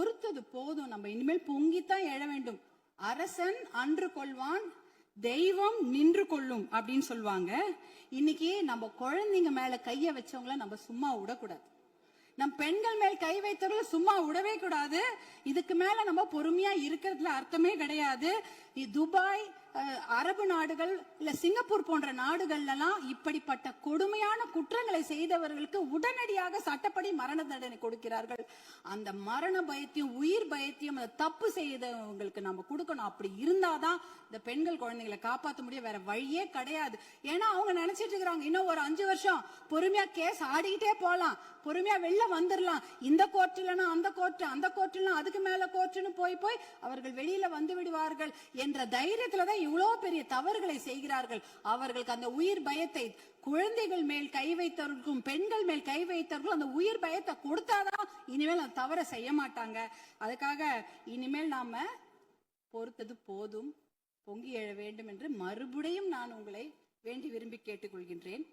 பொறுத்தது போதும், நம்ம இனிமேல் பொங்கித்தான் எழ வேண்டும். அரசன் அன்று கொள்வான், தெய்வம் நின்று கொள்ளும் அப்படின்னு சொல்லுவாங்க. இன்னைக்கு நம்ம குழந்தைங்க மேல கைய வச்சவங்கள நம்ம சும்மா விடக்கூடாது. நம் பெண்கள் மேல் கை வைத்தவர்கள் சும்மா விடவே கூடாது. இதுக்கு மேல நம்ம பொறுமையா இருக்கிறதுல அர்த்தமே கிடையாது. துபாய், அரபு நாடுகள், இல்ல சிங்கப்பூர் போன்ற நாடுகள்ல எல்லாம் இப்படிப்பட்ட கொடுமையான குற்றங்களை செய்தவர்களுக்கு உடனடியாக சட்டப்படி மரண தண்டனை கொடுக்கிறார்கள். அந்த மரண பயத்தையும் உயிர் பயத்தையும் தப்பு செய்தவங்களுக்கு நம்ம கொடுக்கணும். அப்படி இருந்தாதான் இந்த பெண்கள் குழந்தைகளை காப்பாற்ற முடியும். வேற வழியே கிடையாது. ஏன்னா அவங்க நினைச்சிட்டு இருக்கிறாங்க, இன்னும் ஒரு 5 வருஷம் பொறுமையா கேஸ் ஆடிக்கிட்டே போலாம், பொறுமையா வெளில வந்துடலாம். இந்த கோர்ட் இல்லைன்னா அந்த கோர்ட், அந்த கோர்ட் இல்லைன்னா அதுக்கு மேல கோர்ட்னு போய் அவர்கள் வெளியில வந்து விடுவார்கள் என்ற தைரியத்துலதான் இவ்வளவு பெரிய தவறுகளை செய்கிறார்கள். அவர்களுக்கு அந்த உயிர் பயத்தை, குழந்தைகள் மேல் கை வைத்தவர்களுக்கும் பெண்கள் மேல் கை வைத்தவர்களும் அந்த உயிர் பயத்தை கொடுத்தாதான் இனிமேல் அந்த தவறை செய்ய மாட்டாங்க. அதுக்காக இனிமேல் நாம பொறுத்தது போதும், பொங்கி எழ வேண்டும் என்று மறுபடியும் நான் உங்களை வேண்டி விரும்பி கேட்டுக்கொள்கின்றேன்.